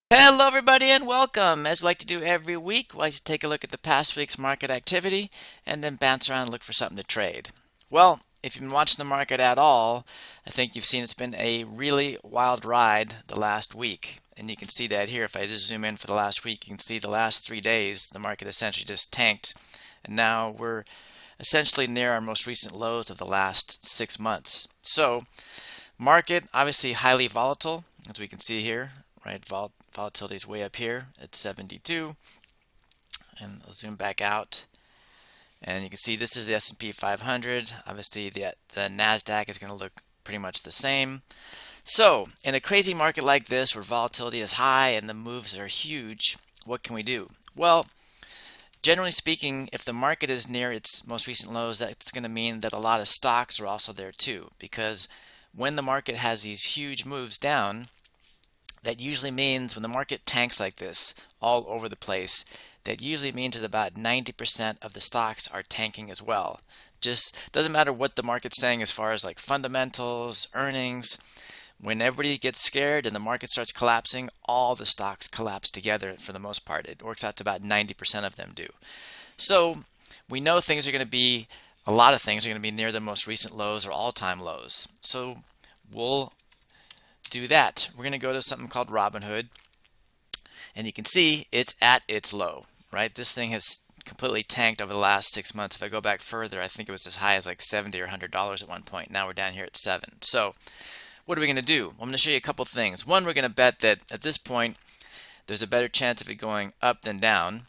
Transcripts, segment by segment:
Hello, everybody, and welcome. As we like to do every week, we like to take a look at the past week's market activity and then bounce around and look for something to trade. Well, if you've been watching the market at all, I think you've seen it's been a really wild ride the last week. And you can see that here. If I just zoom in for the last week, you can see the last 3 days, the market essentially just tanked. And now we're essentially near our most recent lows of the last 6 months. So, market obviously highly volatile, as we can see here, right? Volatility is way up here at 72, and I'll zoom back out, and you can see this is the S&P 500. Obviously, the Nasdaq is going to look pretty much the same. So, in a crazy market like this, where volatility is high and the moves are huge, what can we do? Well, generally speaking, if the market is near its most recent lows, that's going to mean that a lot of stocks are also there too, because when the market has these huge moves down, that usually means when the market tanks like this all over the place, that usually means that about 90% of the stocks are tanking as well. Just doesn't matter what the market's saying as far as like fundamentals, earnings. When everybody gets scared and the market starts collapsing, all the stocks collapse together for the most part. It works out to about 90% of them do. So we know things are going to be, a lot of things are going to be near the most recent lows or all-time lows. So we'll do that. We're going to go to something called Robinhood, and you can see it's at its low, right? This thing has completely tanked over the last 6 months. If I go back further, I think it was as high as like $70 or $100 at one point. Now we're down here at 7. So what are we going to do? I'm going to show you a couple things. One, we're going to bet that at this point there's a better chance of it going up than down,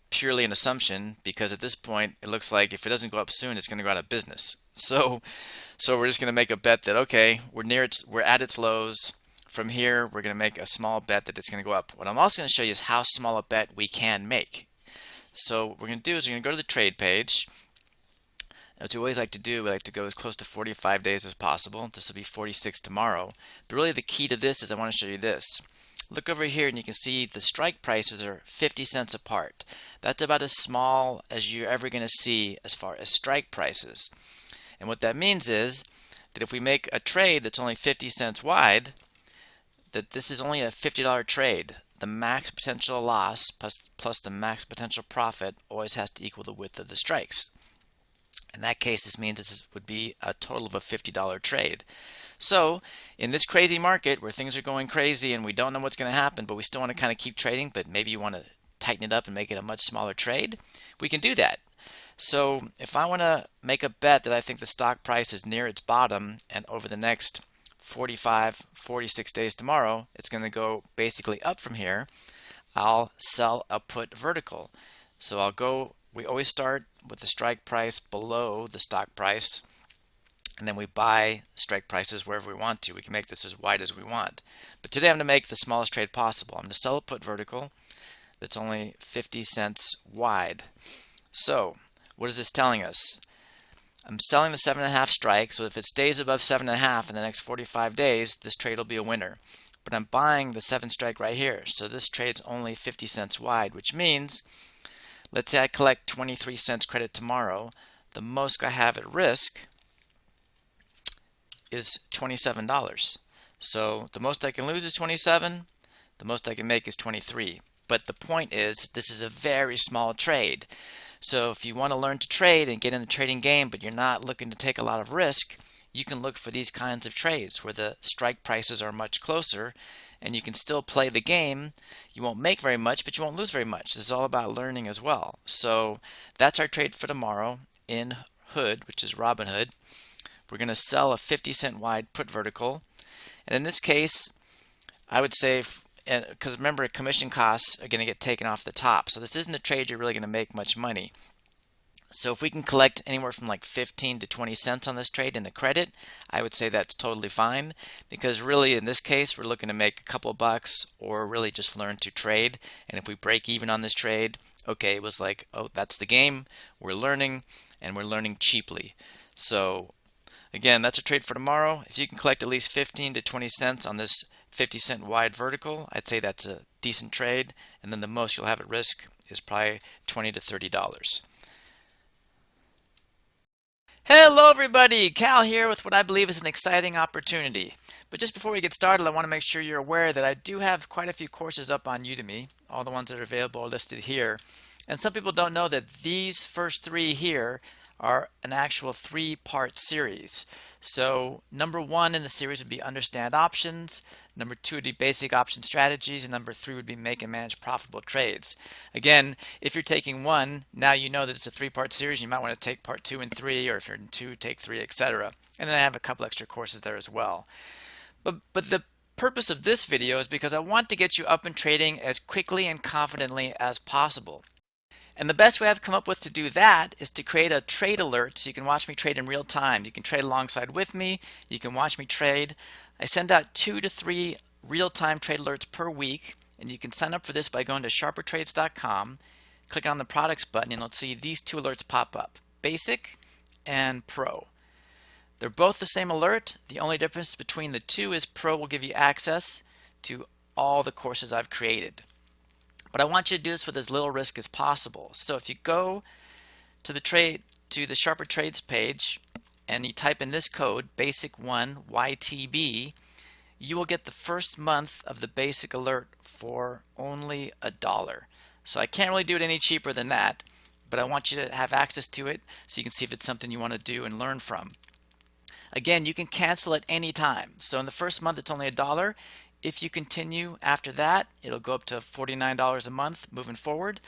purely an assumption, because at this point it looks like if it doesn't go up soon, it's going to go out of business. So we're just going to make a bet that, okay, we're at its lows. From here, we're going to make a small bet that it's going to go up. What I'm also going to show you is how small a bet we can make. So what we're going to do is we're going to go to the trade page. What we always like to do, we like to go as close to 45 days as possible. This will be 46 tomorrow. But really the key to this is I want to show you this. Look over here and you can see the strike prices are 50 cents apart. That's about as small as you're ever going to see as far as strike prices. And what that means is that if we make a trade that's only 50 cents wide, that this is only a $50 trade. The max potential loss plus the max potential profit always has to equal the width of the strikes. In that case, this means this would be a total of a $50 trade. So in this crazy market where things are going crazy and we don't know what's going to happen, but we still want to kind of keep trading, but maybe you want to tighten it up and make it a much smaller trade, we can do that. So if I want to make a bet that I think the stock price is near its bottom and over the next 45, 46 days tomorrow, it's going to go basically up from here, I'll sell a put vertical. So we always start with the strike price below the stock price, and then we buy strike prices wherever we want to. We can make this as wide as we want. But today I'm going to make the smallest trade possible. I'm going to sell a put vertical that's only 50 cents wide. So what is this telling us? I'm selling the 7.5 strike, so if it stays above 7.5 in the next 45 days, this trade will be a winner. But I'm buying the 7 strike right here, so this trade's only 50 cents wide, which means, let's say I collect 23 cents credit tomorrow, the most I have at risk is $27. So the most I can lose is 27, the most I can make is 23. But the point is, this is a very small trade. So if you want to learn to trade and get in the trading game, but you're not looking to take a lot of risk, you can look for these kinds of trades where the strike prices are much closer and you can still play the game. You won't make very much, but you won't lose very much. This is all about learning as well. So that's our trade for tomorrow in Hood, which is Robinhood. We're going to sell a 50 cent wide put vertical. And in this case, I would say, because remember, commission costs are going to get taken off the top. So this isn't a trade you're really going to make much money. So if we can collect anywhere from like 15 to 20 cents on this trade in the credit, I would say that's totally fine, because really in this case we're looking to make a couple bucks or really just learn to trade. And if we break even on this trade, okay, it was like, oh, that's the game. We're learning, and we're learning cheaply. So again, that's a trade for tomorrow. If you can collect at least 15 to 20 cents on this 50 cent wide vertical, I'd say that's a decent trade. And then the most you'll have at risk is probably $20 to $30. Hello everybody, Cal here with what I believe is an exciting opportunity. But just before we get started, I want to make sure you're aware that I do have quite a few courses up on Udemy. All the ones that are available are listed here. And some people don't know that these first three here are an actual three-part series. So number one in the series would be understand options, number two would be basic option strategies, and number three would be make and manage profitable trades. Again, if you're taking one, now you know that it's a three-part series. You might want to take part 2 and 3, or if you're in 2, take 3, etc. And then I have a couple extra courses there as well. But the purpose of this video is because I want to get you up and trading as quickly and confidently as possible. And the best way I've come up with to do that is to create a trade alert so you can watch me trade in real time. You can trade alongside with me. You can watch me trade. I send out 2 to 3 real-time trade alerts per week, and you can sign up for this by going to sharpertrades.com, click on the products button, and you'll see these 2 alerts pop up, Basic and Pro. They're both the same alert. The only difference between the two is Pro will give you access to all the courses I've created. But I want you to do this with as little risk as possible. So if you go to the Sharper Trades page and you type in this code, BASIC1 YTB, you will get the first month of the basic alert for only $1. So I can't really do it any cheaper than that, but I want you to have access to it so you can see if it's something you want to do and learn from. Again, you can cancel at any time. So in the first month, it's only $1. If you continue after that, it'll go up to $49 a month moving forward.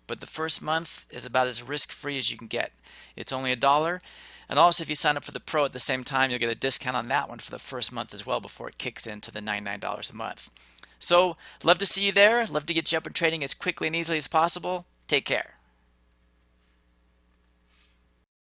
But the first month is about as risk-free as you can get. It's only $1. And also, if you sign up for the Pro at the same time, you'll get a discount on that one for the first month as well before it kicks into the $99 a month. So, love to see you there. Love to get you up and trading as quickly and easily as possible. Take care.